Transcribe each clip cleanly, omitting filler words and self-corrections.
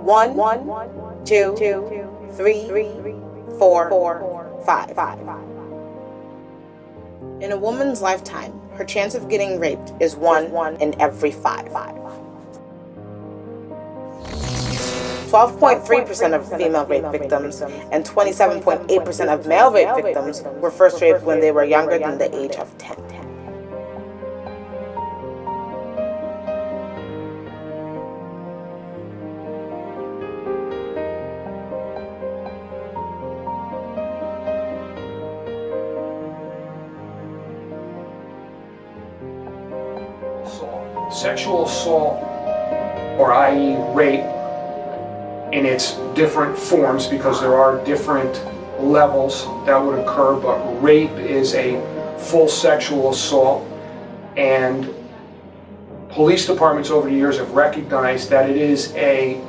1, 2, 3, 4, 5. In a woman's lifetime, her chance of getting raped is 1 in every 5. 12.3% of female rape victims and 27.8% of male rape victims were first raped when they were younger than the age of 10. Sexual assault, or i.e. rape, in its different forms, because there are different levels that would occur, but rape is a full sexual assault, and police departments over the years have recognized that it is a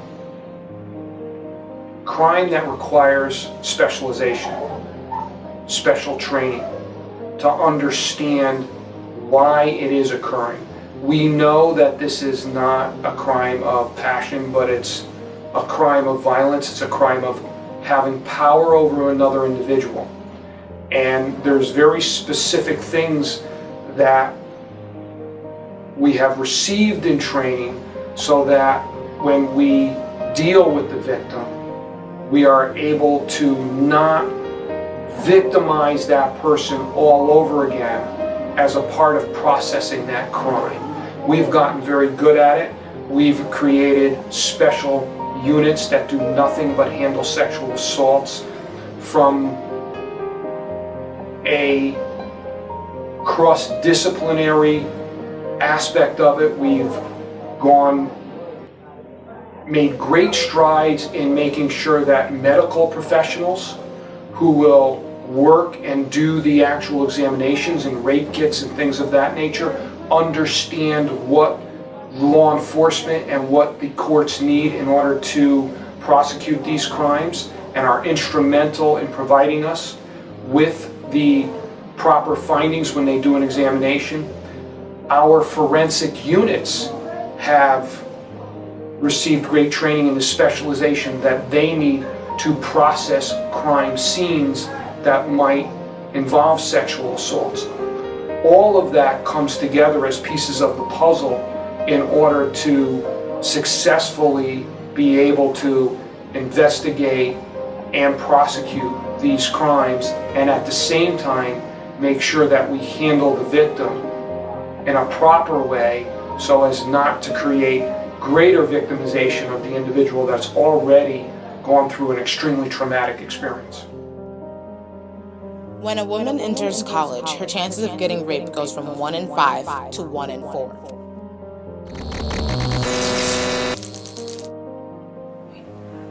crime that requires specialization, special training to understand why it is occurring. We know that this is not a crime of passion, but it's a crime of violence. It's a crime of having power over another individual. And there's very specific things that we have received in training so that when we deal with the victim, we are able to not victimize that person all over again as a part of processing that crime. We've gotten very good at it. We've created special units that do nothing but handle sexual assaults. From a cross-disciplinary aspect of it, we've made great strides in making sure that medical professionals who will work and do the actual examinations and rape kits and things of that nature understand what law enforcement and what the courts need in order to prosecute these crimes, and are instrumental in providing us with the proper findings when they do an examination. Our forensic units have received great training in the specialization that they need to process crime scenes that might involve sexual assaults. All of that comes together as pieces of the puzzle in order to successfully be able to investigate and prosecute these crimes, and at the same time make sure that we handle the victim in a proper way so as not to create greater victimization of the individual that's already gone through an extremely traumatic experience. When a woman enters college, her chances of getting raped goes from 1 in 5 to 1 in 4.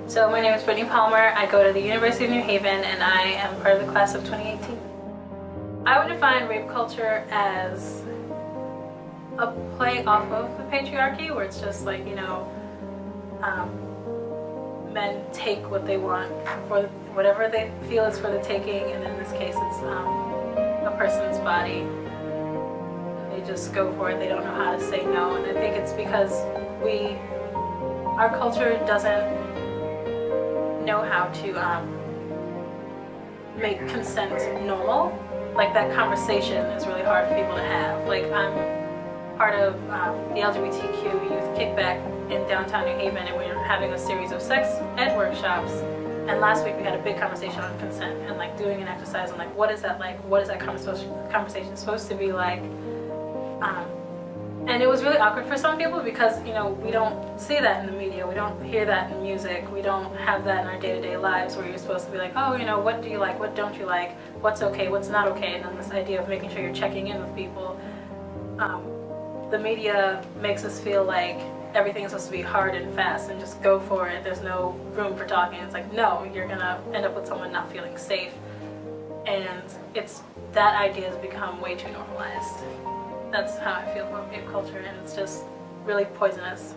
So my name is Brittany Palmer. I go to the University of New Haven, and I am part of the class of 2018. I would define rape culture as a play off of the patriarchy, where it's just like, men take what they want for whatever they feel is for the taking, and in this case it's a person's body. They just go for it. They don't know how to say no, and I think it's because our culture doesn't know how to make consent normal. Like, that conversation is really hard for people to have. Like, I'm part of the LGBTQ Youth Kickback in downtown New Haven, and we're having a series of sex ed workshops. And last week we had a big conversation on consent, and like doing an exercise on like, what is that like? What is that conversation supposed to be like? And it was really awkward for some people because, we don't see that in the media. We don't hear that in music. We don't have that in our day-to-day lives, where you're supposed to be like, oh, what do you like? What don't you like? What's okay? What's not okay? And then this idea of making sure you're checking in with people. The media makes us feel like everything is supposed to be hard and fast and just go for it. There's no room for talking. It's like, no, you're gonna end up with someone not feeling safe. And that idea has become way too normalized. That's how I feel about rape culture, and it's just really poisonous.